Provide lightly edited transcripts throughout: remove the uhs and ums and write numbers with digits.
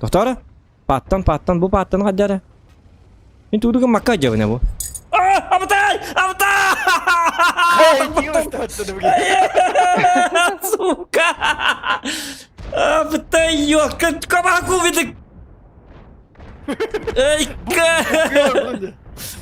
Doktor. Pattan bu pattan hadi. Ini tuh kan maka aja bu. Apa tay? Suka. Apa tay? Yok kan aku bitik.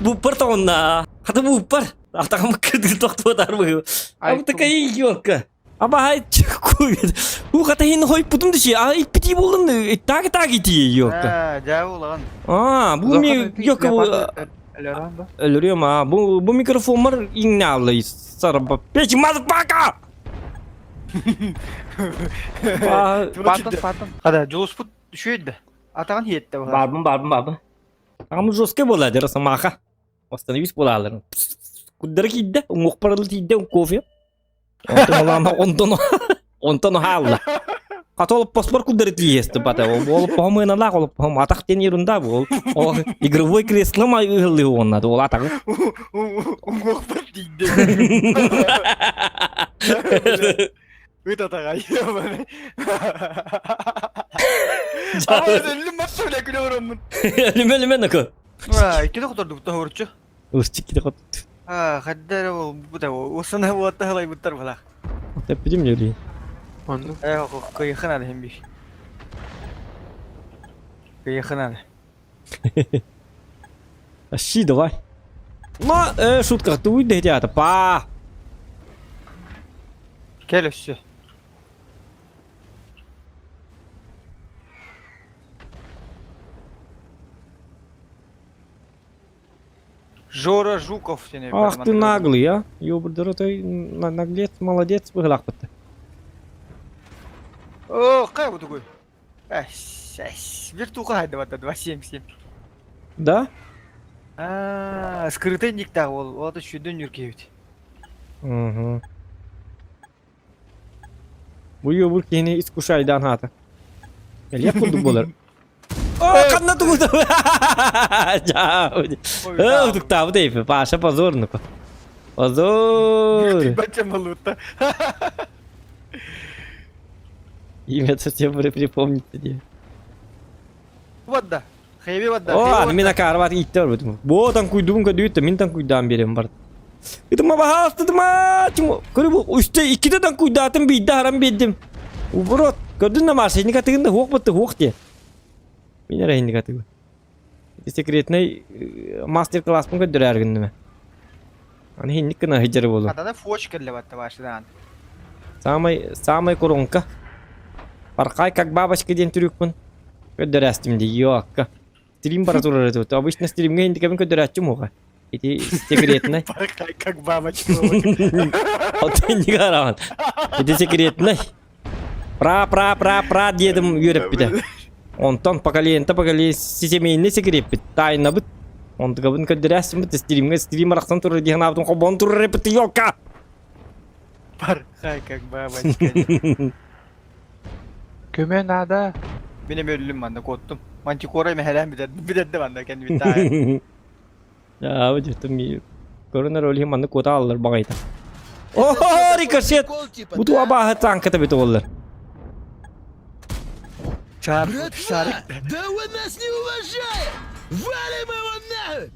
Bupar tahun na. Kata bupar. Ata kamu kerja doktor taruh. Apa tay kayak yok. Ama hay bu kata hin hoy putum dışı. Ay piti bulun. Tak diye yok. Jauh lan. Bu mi yok bu. Ölüyor ama bu mikrofonlar innalı saraba. Peki motherfucker. Patın. Hadi Jules put düşüyordu. Atakan yetti bu. Barbun. Kamu joske boladı rasa maka. Ostanıvis bolalar. Kudara kidde. Muhparalı tidde kofi. Ondan halla. Katolup paspor куда есть, потому ол по-моему на лагол, по-моему, а так тень ерунда был. О, игровой кресло мои он надо, ол атак. Это такая, ёбаный. Ama özelliğim bak söyle gülüyorum ben. Lüme nako. İki de kuturduk da hurçu. Usçik de kut. Kadar bu da o sana bu atta halay butar falan. Tepkim yürü. Anladım. Kıyıkın hadi hem bir. Kıyıkın hadi. Aşi de vay. Ma şut kartu de ya da pa. Gel üstü. Жора Жуков seni. Ах ты наглый, а? Ёбаный, ты наглец, молодец, выглах бы ты. О, какая вот такой? Вертуха haydi вот 277. Да? Скрытый никта ол. Вот еще дөнür кебит. Угу. Bu yobur yeni iskuşaydan hata. Gel yapıldı bunlar. Kanına tutuldu. Ciao. Tuktava değil. Paşa позорно. Позор. Бача малута. Имя тебе припомнить тебе. Вот да. Хэви вот да. О, mina karvat itter bu. Bu tankuydum ka düğütte min tankuydan berim var. Itu mah bahas itu mah cuma kuru üstte iki de tankuydatım bir de haram bedim. Ubrot gördün mü marşı ini katığında hok battı hok diye. Bine rehin katığı. Sekretne master class mı kadar ergin mi? Hani hindi kena hicar bolu. Adada foç kelle battı başladan. Samay koronka. Parkay как бабочка день трюкман. Kadar astim diye yok. Stream para turlar itu. Обычно стримге hindi kami kadar açım hoga. Iti sekretne. Parkay как бабочка. Oten çıkaramam. Iti sekretne. Pra dedim yürüp bir de. Ondan pakaliyen sistemini sekret bit. Tayna bit. Ondan kabın kadar astim bit. Stream araksan turlar diye naptım. Kobon turlar bit yok. Parkay как бабочка. Köme nada. Benim ölüm ben de korktum. Manticore'yu mehelen bir dedi ben de kendi bir tane. Ya bu cidden mi? Korona rolü hem anne kota alırlar bana ita. Oh, ricochet. Bu tuh abah tangkat tabi tuğlar. Çarpık şarık. Да он нас не уважает! Валим его нахуй!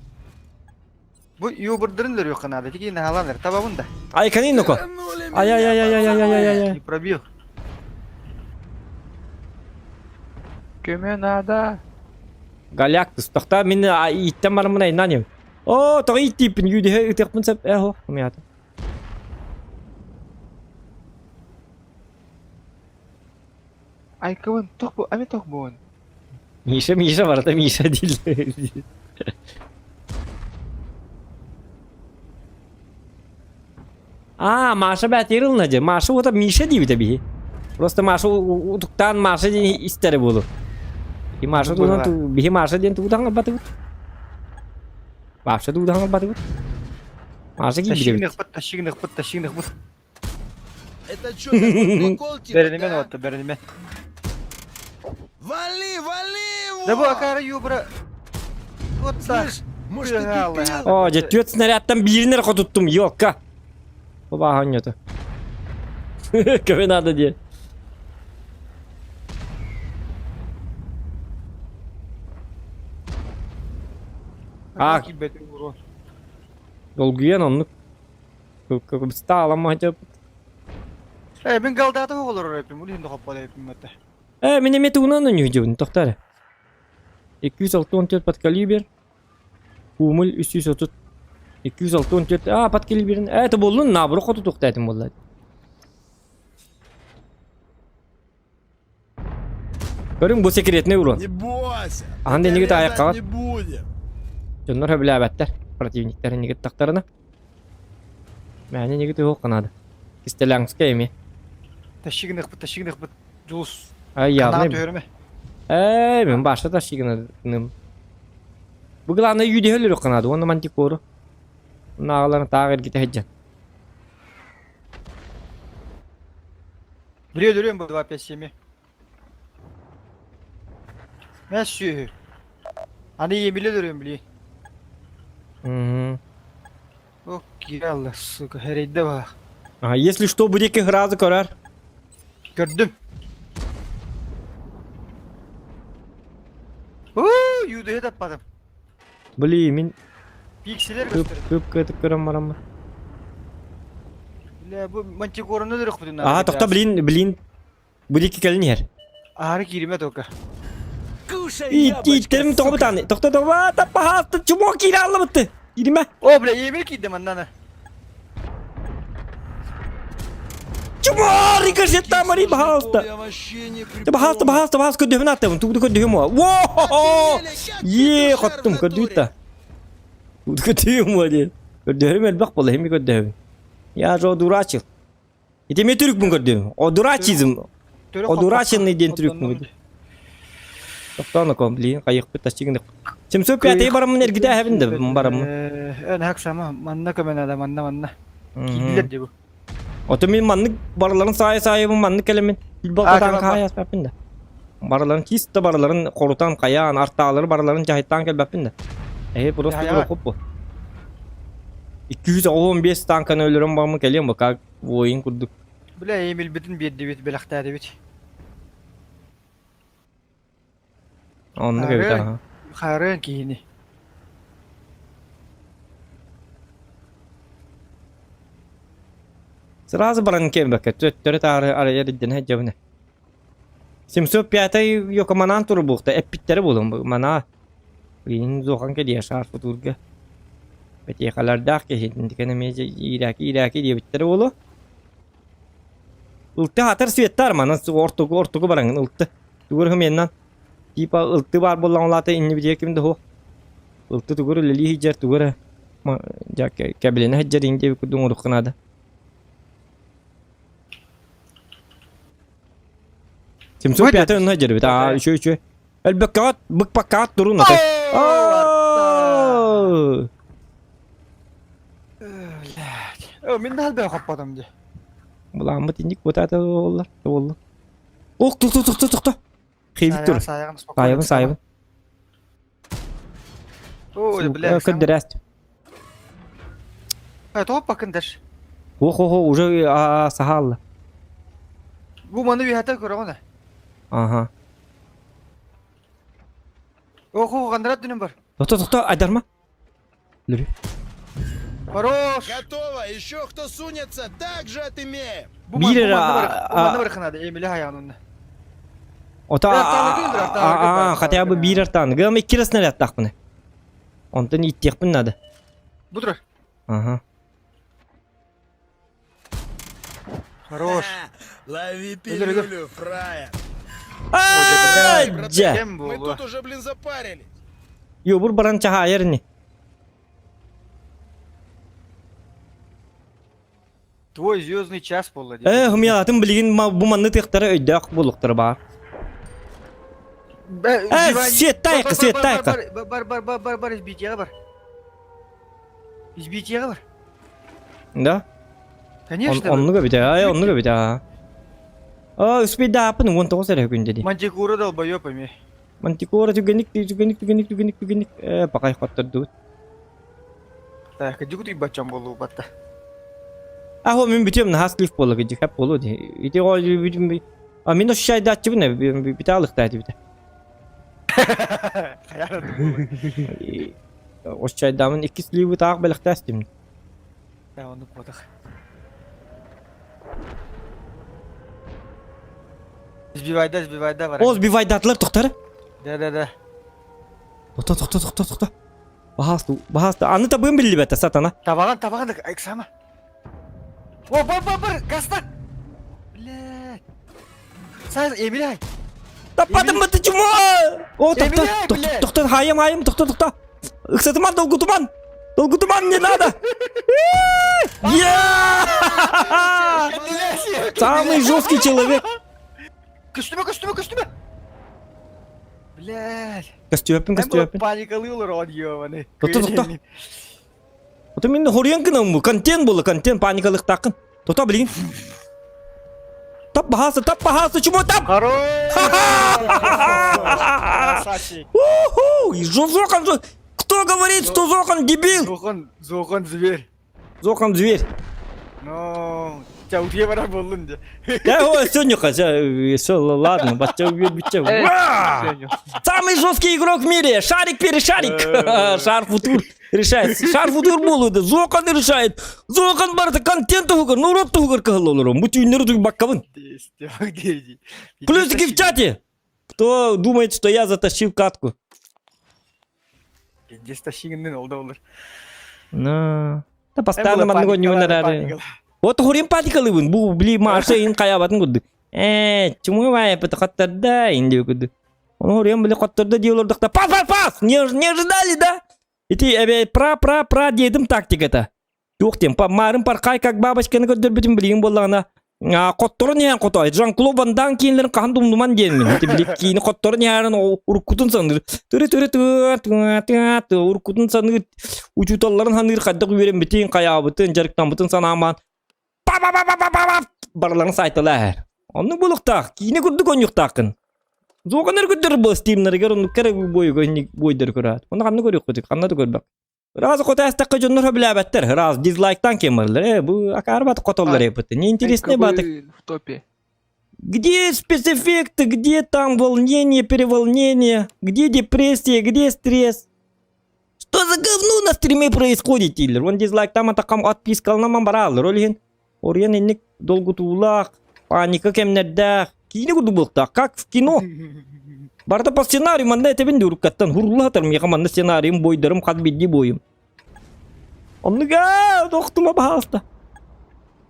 Bu yuburdurinler yok kanada. Tiki ne halanlar. Tabağın da. Ay kanin noko. Вернули Ay. Не пробил. Köme nada. Galactus. Tahta min item var mı ne nanim? Oh, tahu itipin yudi he itik pun sep ho. Kami ata. Ay kawan tok bu. Ami tok bu. Misha var da Misha değil. Маша бәтерил наҗа. Маша вот Миша дип таби. Просто Маша утуктан Маша истәре булу. И Маша тудан ту бихи Маша ден тудан батып. Маша тудан батып. Маша ки биде. Тащигных бут. Это что, такой прикол типа, Бернимен да? отты, бернимен. Вали его! Да bu akar yubra. Вот так. Слышь, может, ты пипел? О, же 4 снарядтан биrini котуттум. Yok ka. Bu bahanyotu. Köve nada diye. Ah. Kibeti vurur. Dolguyan onluk. Kıbrıs'ta ağlama acaba. Ben galdadı olur hepim. Bunu şimdi kapalı hepim mete. Minimeti unan oynuyor tohtar. 206 pat kaliber. Kumul 330. 206 pat kaliberin. Evet bolun nabru kodu tohtaydım vallahi. Görün bu sekretine vurun. Не бойся. Anda nigit ayak Летать kavat. не будем. Jonlar habilabatlar. Противникlerin nigit taktarına. Məni nigit yok kanadı. İstelangs kaymi. Taşıgın ıkbıt taşıgın ıkbıt. Julus. Ay Kanat yavrum. öğürme. Ben başta taşıgınım. Bu gılanda yüde ölür kanadı. Onu mantik koru. Nağlarını tağır gite heccan. Biliyor duruyorum bu duvar pesimi. Mesut. Hani yeminle duruyorum biliyor. Ох, Allah сука, heride bak. Ага, если что, будете грозы корар. Gördüm. Yuduya da atmadım. Блин, Piksiler köp gösterin. köp kötü körüm var ama. La bu mantikorunu da rıkbıdın. Aha, tokta blin. Будете kelin yer. Ağrı girime toka. Кушай İtlerim topu tane. Tokta topa tappa hastı. Çumok ile anlamadı. Girme. O bre yemin ki anana. Çumok ricochet tamari bahasta. Я вообще не Bahasta ködüğünü attım. Tu ködüğüm o. Wow! Ye kattım ködüğüte. Tu ködüğüm o diye. Ködüğüm el bak vallahi mi ködüğüm. Ya o duraçıl. İtemi Türk mü ködüğüm? O duraçizm. O duraçın ne diyen Türk mü? Tokta onu komplin kayık bir taşıgın. Şimdi piyatayı baramın ergide evinde baramın. Ön hak sama manna kamen adam manna. Gidiler de bu. Otomin manlık baraların sahibi manlık elemin. Bilbaqatan tamam, kaya yapında. Baraların kiste baraların korutan kayan artağları baraların cahittan gel yapında. Burası Ya, da ya. bu. 215 tankan ölürüm bağımı geliyor mu? Kag bu oyun kurduk. Bile yemin bütün bir devlet belakta devlet. Onu gibi Evet. daha. Harın ki yine. Sırası baran kem bakı. Töre tarı araya riddin hecabine. Simso piyatayı yok manan turu buğda. Epitleri bulun. Mana. Benim zokan ke diye şarf oturga. Beti yakalar dağ ke hidin. Dikene mece iraki diye bitleri bulu. Ulti hatar svettar mana. Ortuku barangın ulti. Tugur hım yendan. Tipa ulti var bolan olata inni bir kimde ho. Ulti tugur lili hicer tugur. Ja kabelene hicer ince bir kudum urukkanada. Simso Hadi. piyata önüne hicer bir ta şu. El bakat bık bakat durun ate. Min hal ben kapadım diye. Ulan mı tindik bu tata ollar. Ollar. Oh tuk. Xeylik dur. Sayabın. Oo bile. Kıdrast. Ha top bakın der. Oh уже sahal. Bu manı bir hata kuramı da. Aha. Oho kandırat dünüm var. Tuk aydarma. Lürü. Varoş. Готово. Еще кто сунется, так же отымеем. Bu Bir manı lira- bırakın hadi Emili hayalında. Ota Biraz daha gönder, daha gönder. katya bu bir artan. Gama iki rasına yaptak bunu. Ondan ittiyak bunu adı. Budur. Aha. Varoş. Лови Игорь. пилюлю, фраер. Acca. Kim bu Мы bu? тут уже, блин, запарились. Yo bur baran çahayır ni. Твой звездный час полла diye. Hımyatın bilgin bu manlı tıktara öydek buluqtır ba. Свет тайка. Бар, избитие бар. Избитие бар. Da? Конечно. Onu göbide ya, onu göbide ha. Üspey daha yapın, onu toğuz ere gün dedi. Мантикура долбоёбами. Mantikora tügenik. Pakay kottır dur. Так, иди куда бачам болу батта. Aho min bitiyorum na haslif bolu gıcık hep bolu diye. İti o bir amin o şayda açı bu ne bir talık da bir de. Ош чайдамын 2 сливы тағы белектестим. Да, onu koyduk. Збивайда var. Оз бивайдатлар тоқтары. Да. Тоқта. Бағасты. Аны табын білі бәті сатана. Табаған да, айқсама. О, бар, гастак. Блядь. Сай, Эмилай. Таппадым ба ты чмо? О, Эмилай, блядь. тоқта, хайым, тоқта. Ықсатыман, долгу туман, не надо. Самый жесткий человек. Костюмі. Блядь. Костюмпин. Паникалıyorlar o diyor. Тоқта. Ота мен хорьянкынан му, контент болы, паникалық тақын. Тоқта білген. Тап бағасы, чмо тап. Хорош. Красавчик. Зохан, кто говорит, что Зохан дебил? Зохан зверь. Зохан зверь. Ну, тебя уже пора болунca. Да, сегодня все, ладно, батя убьет. Самый жесткий игрок в мире, шарик-перешарик. Шар-футур решает. Шар-футур болуды, Зохан решает. Зохан барда контент угар, ну рот угар кахалолором. Бутюнеру тук баккабын. Плюсики в чате. Кто думает, что я затащил катку? Здесь тащигинден oldu olur. Да постоянно маңго не өнәрәре. Вот хорим патикалыбын. Бу били машин каябатын күдді. Чему вай патақаттарда инде күдді. Он хорим били қаттарда диолордықта. Пас! Не ожидали, да? Эти пра дедім тактиката. Жоқ тем, марын парқай как бабочканы көддір бітім білген болағына. Қоттырын ең қотай. Жан-Клод Ван Дам кейінлерін қахан думдуман деймін. Эти били кейіні қоттырын ең ұрқутын сандыр. Ұрқутын сандыр. Учуталарын ханыр қаддық үйерен бітен қаябытын, жарықтан бұтын санаман. Барларын сайтылар. Оның болықтақ, кейіне күрді көн юқтақын. Зоғаныр күддір бұл стимнергер, оны кәрі бойдыр көрат. Оны қанны көрек көтік, қаннады көрбәк. Разы қота әстаққа жонлар біләбәттір. Раз дизлайктан кемірлер. Бұл ақар баты қотолар епіті. Не интересный баты. В топе. Где спецэффекты, где там волнение, переволнение, где депрессия, где стресс? Что за говно на стриме происходит, Тиллер? Он дизлайк там атақам отпискал наман баралыр, олген. Орген еннік долгу туылақ, паника кемнердақ. Кейіне күрді болықтақ, как в кино. Барда по сценарию манда этебен де уруккаттан хурлатырым, яқаманда сценарием бойдарым, қадбедді бойым. Онныға, доқтыма бағалыста.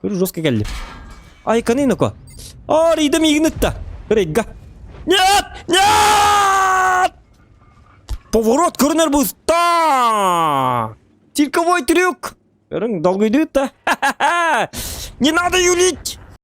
Көрі жестко келді. Ай, каниноко. Ридам игнытта. Рейдга. Нет! Поворот көрінер бұл. Цирковой трюк. Көрің, долго идет, да? Не надо юлить.